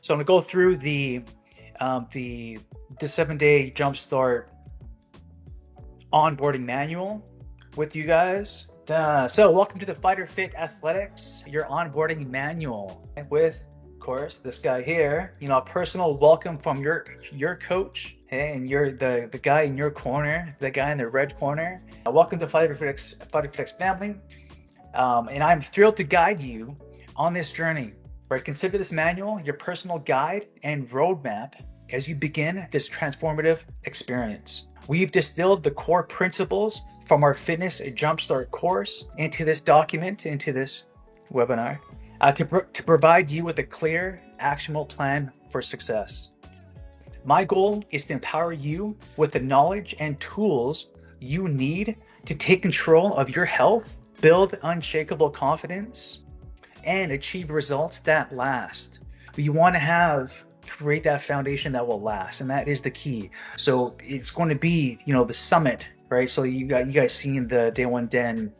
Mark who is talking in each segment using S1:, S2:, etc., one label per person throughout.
S1: So I'm gonna go through the 7-day Jumpstart Onboarding Manual with you guys. So welcome to the Fighter Fit Athletics, your onboarding manual with, of course, this guy here. A personal welcome from your coach. Hey, and you're the guy in your corner, the guy in the red corner. Welcome to Fighter Fit family. And I'm thrilled to guide you on this journey. Right, consider this manual your personal guide and roadmap as you begin this transformative experience. We've distilled the core principles from our Fitness Jumpstart course into this document, into this webinar, to provide you with a clear, actionable plan for success. My goal is to empower you with the knowledge and tools you need to take control of your health, build unshakable confidence, and achieve results that last. You want to create that foundation that will last, and that is the key. So it's going to be, the summit, right? So you guys seen the Day One Den,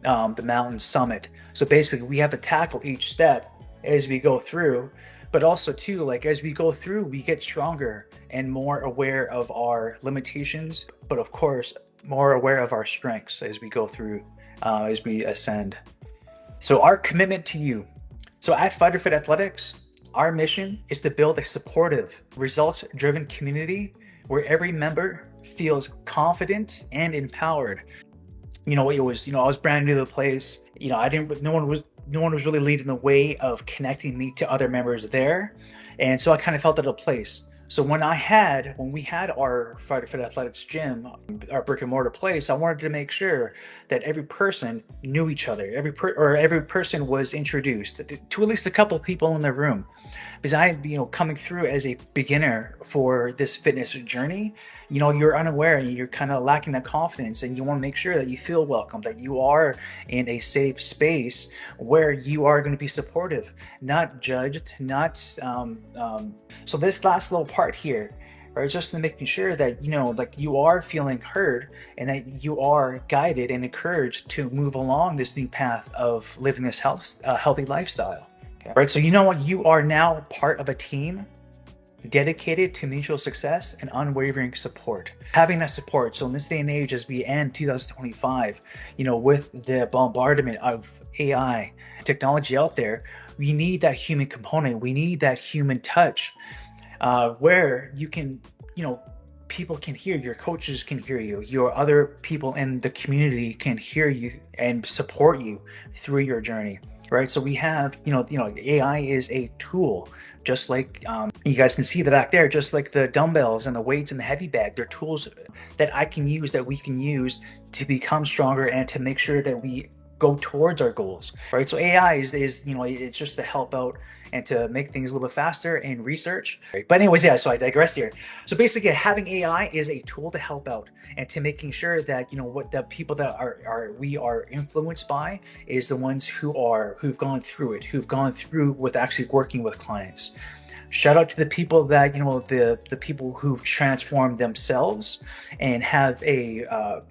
S1: the mountain summit. So basically, we have to tackle each step as we go through, but also too, like as we go through, we get stronger and more aware of our limitations, but of course, more aware of our strengths as we go through, as we ascend. So our commitment to you. So at Fighter Fit Athletics, our mission is to build a supportive, results-driven community where every member feels confident and empowered. I was brand new to the place. No one was really leading the way of connecting me to other members there. And so I kind of felt at a place. So when we had our Fighter Fit Athletics gym, our brick and mortar place, I wanted to make sure that every person knew each other. Every person was introduced to at least a couple people in the room. Because coming through as a beginner for this fitness journey, you're unaware and you're kind of lacking that confidence, and you want to make sure that you feel welcome, that you are in a safe space where you are going to be supportive, not judged, not. So this last little part here, right, just making sure that you are feeling heard and that you are guided and encouraged to move along this new path of living this healthy lifestyle. Okay. Right, so you are now part of a team dedicated to mutual success and unwavering support. Having that support, so in this day and age, as we end 2025, with the bombardment of AI technology out there, we need that human component. We need that human touch, where you can, people can hear, your coaches can hear you, your other people in the community can hear you and support you through your journey. Right, so we have, AI is a tool, just like you guys can see the back there, just like the dumbbells and the weights and the heavy bag. They're tools that we can use to become stronger and to make sure that we go towards our goals. Right, so AI is it's just to help out and to make things a little bit faster in research. Right? But anyways, yeah, so I digress here. So basically, having AI is a tool to help out and to making sure that what the people that we are influenced by is the ones who've gone through it, who've gone through with actually working with clients. Shout out to the people that the people who've transformed themselves and have a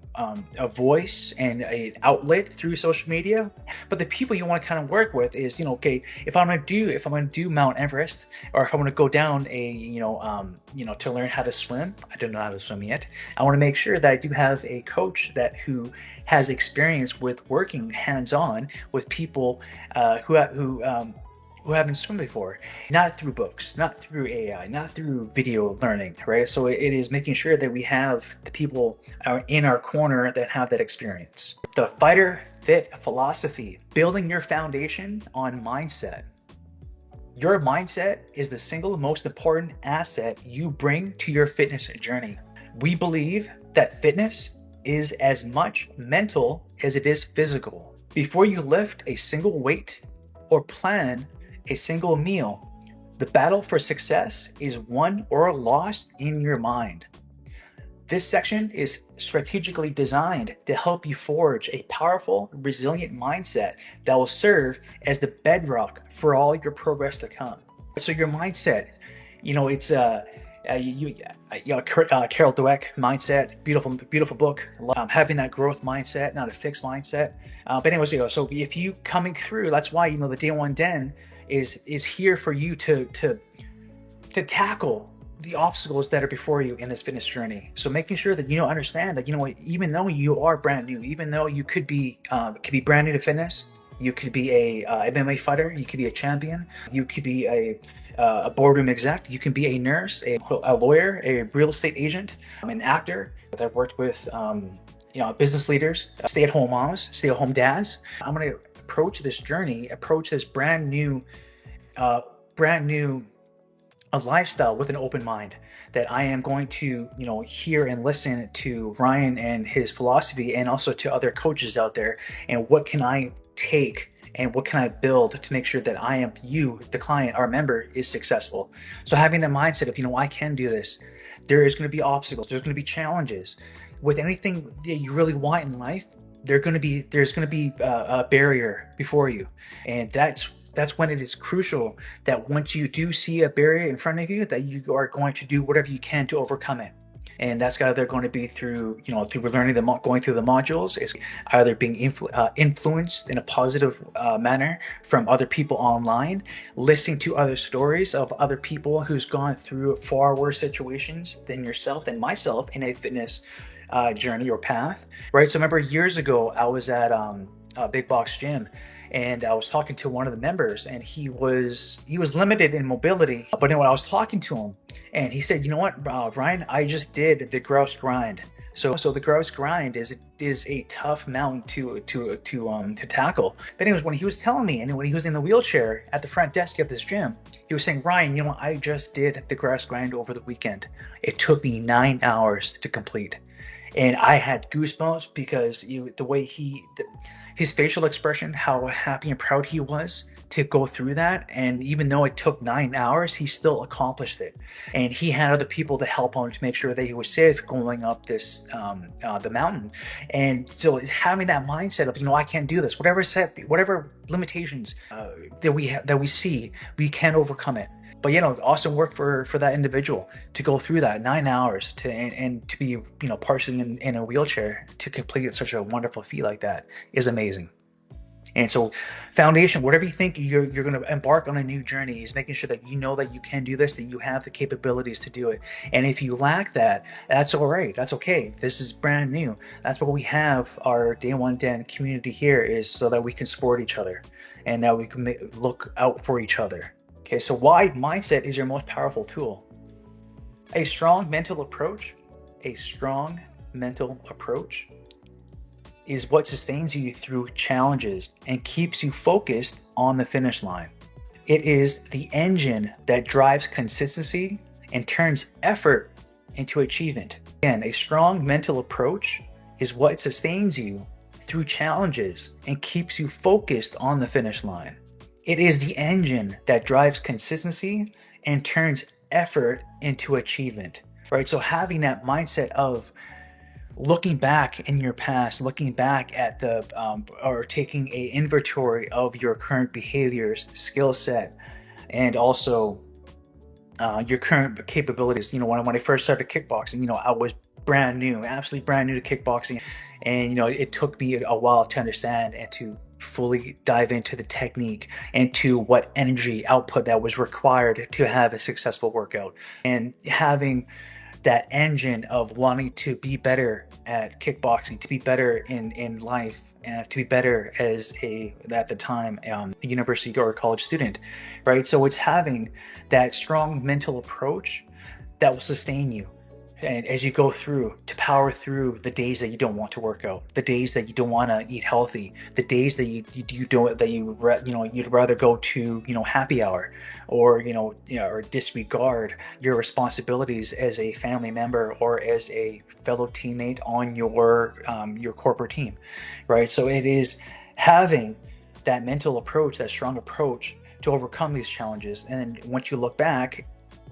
S1: voice and an outlet through social media. But the people you want to kind of work with is, okay, if I'm going to do Mount Everest, or if I'm going to go down to learn how to swim, I don't know how to swim yet. I want to make sure that I do have a coach who has experience with working hands-on with people who haven't swum before, not through books, not through AI, not through video learning, right? So it is making sure that we have the people in our corner that have that experience. The Fighter Fit philosophy, building your foundation on mindset. Your mindset is the single most important asset you bring to your fitness journey. We believe that fitness is as much mental as it is physical. Before you lift a single weight or plan a single meal, the battle for success is won or lost in your mind. This section is strategically designed to help you forge a powerful, resilient mindset that will serve as the bedrock for all your progress to come. So your mindset, it's Carol Dweck mindset, beautiful book. Having that growth mindset, not a fixed mindset. But anyways, so if you coming through, that's why the Day One Den is here for you to to tackle the obstacles that are before you in this fitness journey. So making sure that you understand that even though you are brand new, even though you could be brand new to fitness, you could be a MMA fighter, you could be a champion, you could be a boardroom exec, you can be a nurse, a lawyer, a real estate agent, an actor. I've worked with business leaders, stay-at-home moms, stay-at-home dads. I'm going to approach this journey, approach this brand new a lifestyle with an open mind, that I am going to, hear and listen to Ryan and his philosophy, and also to other coaches out there. And what can I take and what can I build to make sure that the client, our member, is successful. So having the mindset of, I can do this. There is going to be obstacles. There's going to be challenges with anything that you really want in life. There's going to be a barrier before you. And that's when it is crucial that once you do see a barrier in front of you, that you are going to do whatever you can to overcome it. And that's either going to be through learning going through the modules. It's either being influenced in a positive manner from other people online, listening to other stories of other people who's gone through far worse situations than yourself and myself in a fitness journey or path, right? So remember years ago, I was at a big box gym, and I was talking to one of the members, and he was limited in mobility. But anyway, I was talking to him, and he said, "You know what, Ryan? I just did the Grouse Grind." So the Grouse Grind is a tough mountain to tackle. But anyways, when he was telling me, and when he was in the wheelchair at the front desk of this gym, he was saying, "Ryan, I just did the Grouse Grind over the weekend. It took me 9 hours to complete." And I had goosebumps because the way his facial expression, how happy and proud he was to go through that. And even though it took 9 hours, he still accomplished it. And he had other people to help him to make sure that he was safe going up this the mountain. And so having that mindset of, I can't do this, whatever limitations that we see, we can overcome it. But awesome work for that individual to go through that 9 hours and to be partially in a wheelchair to complete such a wonderful feat like that is amazing. And so foundation, whatever you think you're going to embark on a new journey, is making sure that that you can do this, that you have the capabilities to do it. And if you lack that, that's all right. That's okay. This is brand new. That's what we have our Day One Den community here, is so that we can support each other and that we can look out for each other. Okay, so why mindset is your most powerful tool? A strong mental approach is what sustains you through challenges and keeps you focused on the finish line. It is the engine that drives consistency and turns effort into achievement. Again, a strong mental approach is what sustains you through challenges and keeps you focused on the finish line. It is the engine that drives consistency and turns effort into achievement, right? So having that mindset of looking back in your past, looking back at or taking an inventory of your current behaviors, skill set, and also your current capabilities. When I first started kickboxing, I was brand new, absolutely brand new to kickboxing. And, it took me a while to understand and to fully dive into the technique and to what energy output that was required to have a successful workout. And having that engine of wanting to be better at kickboxing, to be better in life, and to be better as at the time, a university or college student, right? So it's having that strong mental approach that will sustain you. And as you go through to power through the days that you don't want to work out, the days that you don't want to eat healthy, the days that you'd rather go to happy hour, or or disregard your responsibilities as a family member or as a fellow teammate on your corporate team, right? So it is having that mental approach, that strong approach to overcome these challenges. And once you look back,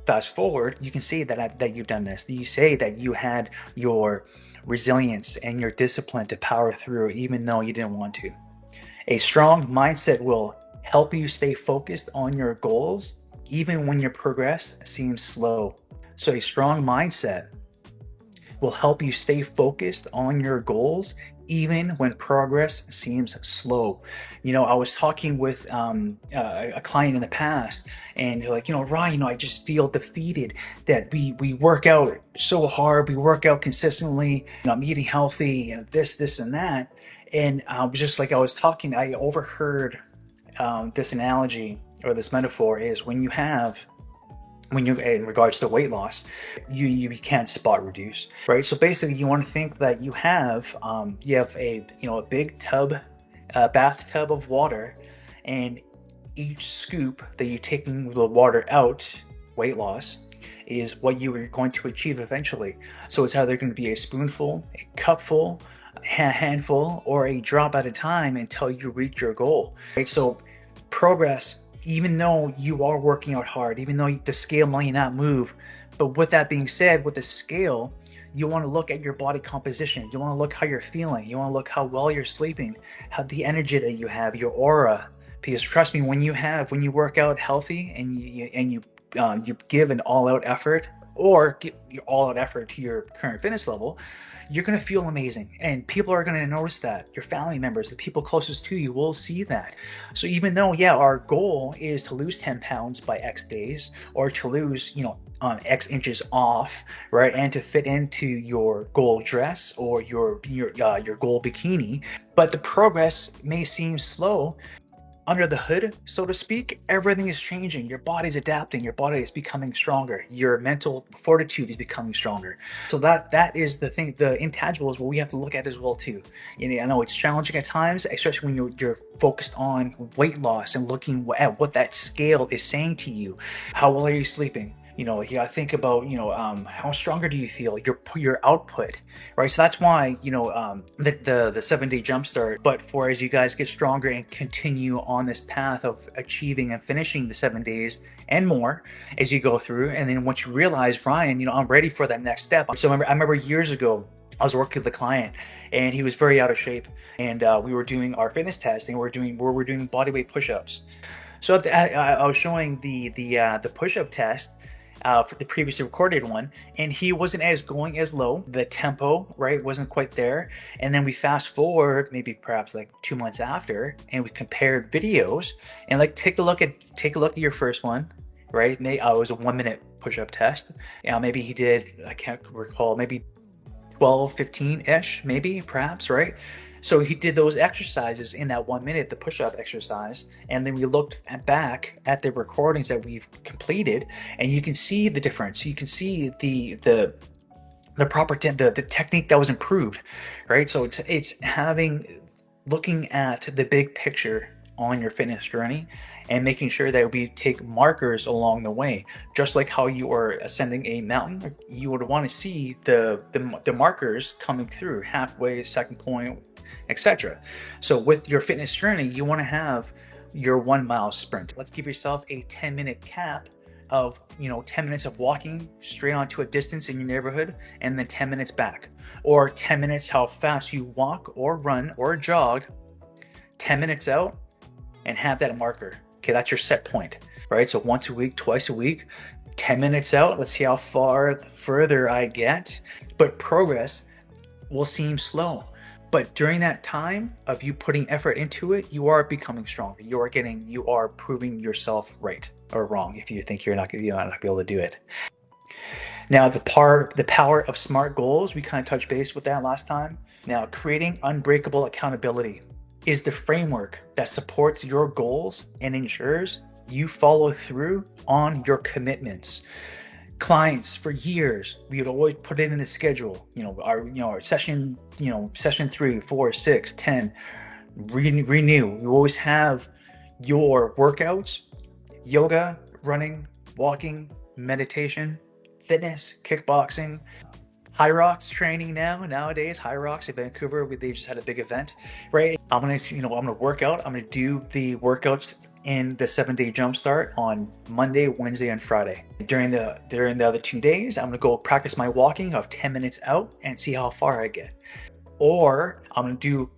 S1: fast forward, you can see that you've done this. You say that you had your resilience and your discipline to power through even though you didn't want to. A strong mindset will help you stay focused on your goals even when your progress seems slow. So a strong mindset will help you stay focused on your goals even when progress seems slow. I was talking with a client in the past, and they're like, Ryan, I just feel defeated that we work out so hard, we work out consistently, I'm eating healthy, and this and that. And I was talking, I overheard this analogy or this metaphor is when you in regards to weight loss, you can't spot reduce, right? So basically, you want to think that you have a big bathtub of water, and each scoop that you're taking the water out, weight loss, is what you are going to achieve eventually. So it's either going to be a spoonful, a cupful, a handful, or a drop at a time until you reach your goal. Right? So progress, even though you are working out hard, even though the scale might not move, but with that being said, with the scale, you want to look at your body composition. You want to look how you're feeling. You want to look how well you're sleeping, how the energy that you have, your aura. Because trust me, when you work out healthy and you give an all-out effort, or give your all-out effort to your current fitness level, you're going to feel amazing, and people are going to notice that. Your family members, the people closest to you, will see that. So even though, yeah, our goal is to lose 10 pounds by X days, or to lose X inches off, right, and to fit into your goal dress or your goal bikini, but the progress may seem slow. Under the hood, so to speak, everything is changing. Your body's adapting. Your body is becoming stronger. Your mental fortitude is becoming stronger. So that is the thing. The intangible is what we have to look at as well too. I know it's challenging at times, especially when you're focused on weight loss and looking at what that scale is saying to you. How well are you sleeping? You gotta think about, how stronger do you feel? Your output, right? So that's why, the 7-day jumpstart. But for as you guys get stronger and continue on this path of achieving and finishing the 7 days and more as you go through, and then once you realize, Ryan, I'm ready for that next step. So I remember years ago, I was working with a client, and he was very out of shape, and we were doing our fitness testing. We were doing bodyweight push-ups. So I was showing the push-up test for the previously recorded one, and he wasn't as going as low. The tempo, right, wasn't quite there. And then we fast forward, maybe perhaps like 2 months after, and we compared videos, and like take a look at your first one, right? It was a 1-minute push-up test. Maybe he did, I can't recall, maybe 12, 15-ish, maybe, perhaps, right? So he did those exercises in that 1 minute, the push-up exercise, and then we looked back at the recordings that we've completed, and you can see the difference. You can see the proper the technique that was improved, right? So it's looking at the big picture on your fitness journey and making sure that we take markers along the way. Just like how you are ascending a mountain, you would want to see the markers coming through halfway, second point, etc. So with your fitness journey, you want to have your 1 mile sprint. Let's give yourself a 10-minute cap of 10 minutes of walking straight onto a distance in your neighborhood, and then 10 minutes back, or 10 minutes how fast you walk or run or jog, 10 minutes out, and have that marker. Okay, that's your set point, right? So once a week, twice a week, 10 minutes out. Let's see how far further I get. But progress will seem slow. But during that time of you putting effort into it, you are becoming stronger. You are proving yourself right or wrong if you think you're not going to be able to do it. Now, the power of SMART goals, we kind of touched base with that last time. Now, creating unbreakable accountability is the framework that supports your goals and ensures you follow through on your commitments. Clients, for years, we would always put it in the schedule, our session 3, 4, 6, 10, renew. You always have your workouts, yoga, running, walking, meditation, fitness, kickboxing, High Rocks training nowadays. High Rocks in Vancouver, they just had a big event, right? I'm gonna work out. I'm gonna do the workouts in the 7-day jumpstart on Monday, Wednesday, and Friday. During the other 2 days, I'm gonna go practice my walking of 10 minutes out and see how far I get. Or I'm gonna do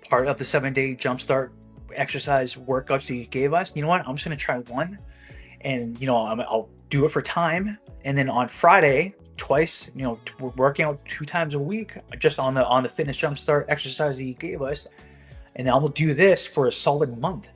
S1: part of the 7-day jumpstart exercise workouts that you gave us. You know what? I'm just gonna try one, and I'll do it for time, and then on Friday, twice, we're working out 2 times a week just on the fitness jumpstart exercise that you gave us. And I'm gonna do this for a solid month.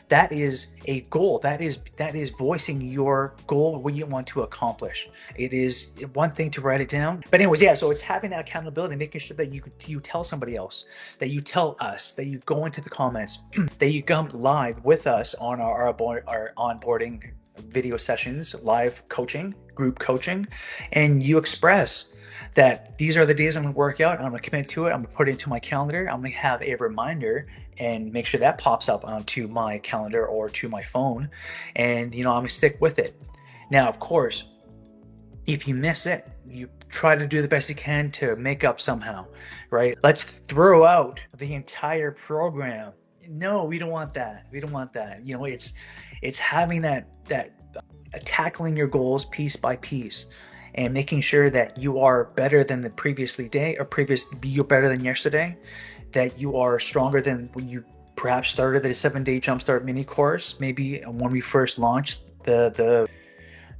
S1: That is a goal. That is voicing your goal, what you want to accomplish. It is one thing to write it down, but anyways, yeah. So it's having that accountability, making sure that you tell somebody else, that you tell us, that you go into the comments, that you come live with us on our onboarding video sessions, live coaching, group coaching, and you express that these are the days I'm going to work out. I'm going to commit to it. I'm going to put it into my calendar. I'm going to have a reminder and make sure that pops up onto my calendar or to my phone. And, I'm going to stick with it. Now, of course, if you miss it, you try to do the best you can to make up somehow, right? Let's throw out the entire program. No, we don't want that. We don't want that. It's having that tackling your goals piece by piece and making sure that you are better than the previously day or you're better than yesterday, that you are stronger than when you perhaps started the 7-day Jumpstart mini course. Maybe when we first launched the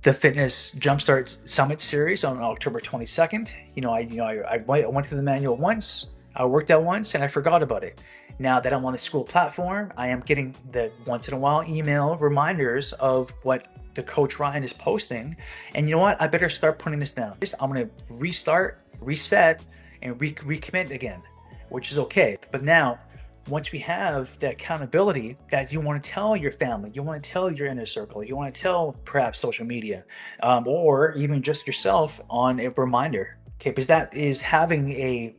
S1: Fitness Jumpstart Summit series on October 22nd. I went through the manual once, I worked out once, and I forgot about it. Now that I'm on the school platform, I am getting the once in a while email reminders of what the coach Ryan is posting. And you know what? I better start putting this down. I'm going to restart, reset, and recommit again, which is okay. But now, once we have that accountability that you want to tell your family, you want to tell your inner circle, you want to tell perhaps social media, or even just yourself on a reminder. Okay, because that is having a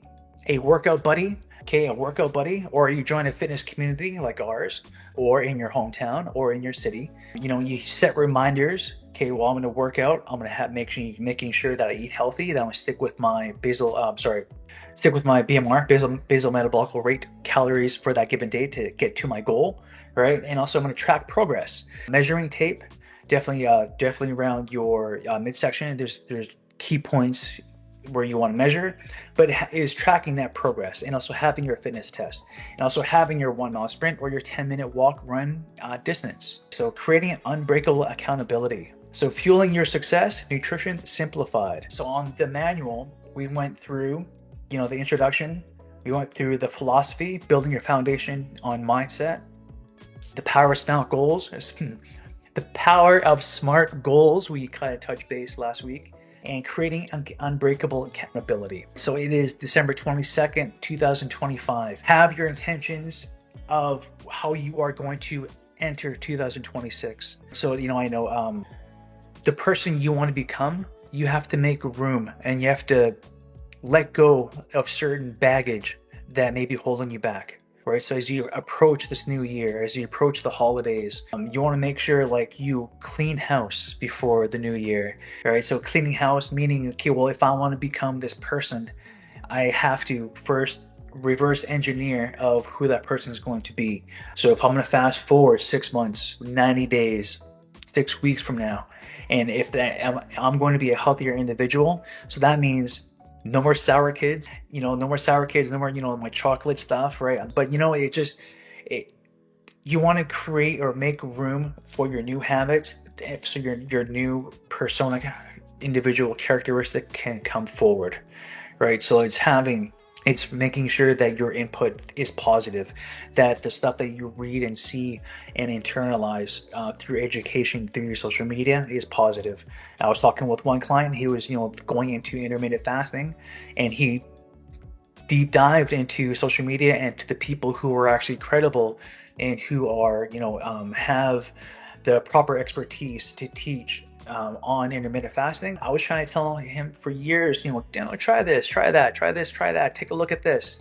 S1: workout buddy. Okay, a workout buddy, or you join a fitness community like ours, or in your hometown, or in your city. You set reminders. Okay, well, I'm going to work out. I'm going to making sure that I eat healthy. That I'm going to stick with my BMR, basal metabolic rate calories for that given day to get to my goal, right? And also, I'm going to track progress. Measuring tape, definitely around your midsection. There's key points where you want to measure, but is tracking that progress, and also having your fitness test, and also having your 1-mile sprint or your 10-minute walk run distance. So creating an unbreakable accountability. So fueling your success, nutrition simplified. So on the manual, we went through, the introduction, we went through the philosophy, building your foundation on mindset, the power of smart goals, the power of smart goals, we kind of touched base last week, and creating unbreakable accountability. So it is December 22nd, 2025. Have your intentions of how you are going to enter 2026. So, I know the person you want to become, you have to make room, and you have to let go of certain baggage that may be holding you back. Right, so as you approach this new year, as you approach the holidays, you want to make sure you clean house before the new year. Right, so cleaning house meaning, okay, well, if I want to become this person, I have to first reverse engineer of who that person is going to be. So if I'm going to fast forward 6 months, 90 days, 6 weeks from now, and if I'm going to be a healthier individual, so that means no more sour kids, no more my chocolate stuff, right? But you want to create or make room for your new habits, so your new persona, individual characteristic can come forward, right? So it's making sure that your input is positive, that the stuff that you read and see and internalize through education, through your social media is positive. I was talking with one client, he was, going into intermittent fasting, and he deep dived into social media and to the people who are actually credible and who are, have the proper expertise to teach on intermittent fasting. I was trying to tell him for years, try this, try that, try this, try that, take a look at this.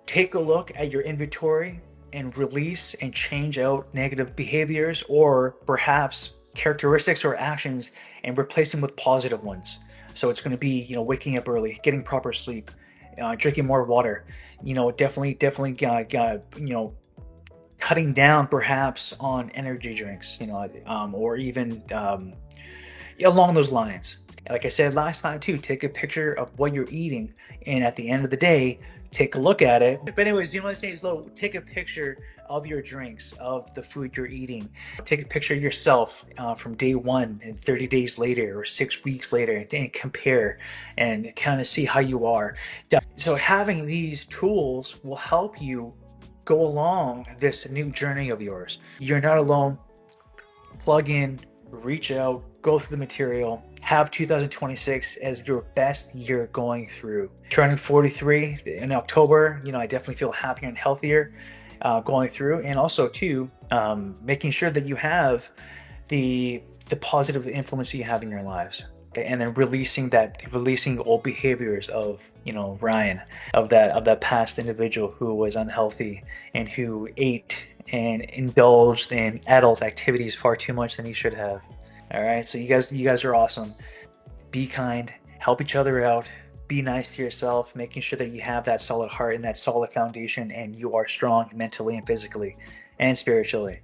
S1: Take a look at your inventory and release and change out negative behaviors or perhaps characteristics or actions and replace them with positive ones. So it's going to be, waking up early, getting proper sleep, drinking more water, definitely, cutting down perhaps on energy drinks, or even along those lines. Like I said last time too, take a picture of what you're eating, and at the end of the day, take a look at it. But anyways, you know what I'm saying is, though, take a picture of your drinks, of the food you're eating. Take a picture of yourself from day one and 30 days later or 6 weeks later, and compare and kind of see how you are. So having these tools will help you go along this new journey of yours. You're not alone. Plug in, reach out, go through the material, have 2026 as your best year going through. Turning 43 in October, I definitely feel happier and healthier going through, and also too, making sure that you have the positive influence that you have in your lives. And then releasing old behaviors of Ryan, of that past individual who was unhealthy and who ate and indulged in adult activities far too much than he should have. All right, so you guys are awesome. Be kind, help each other out, be nice to yourself, making sure that you have that solid heart and that solid foundation, and you are strong mentally and physically and spiritually.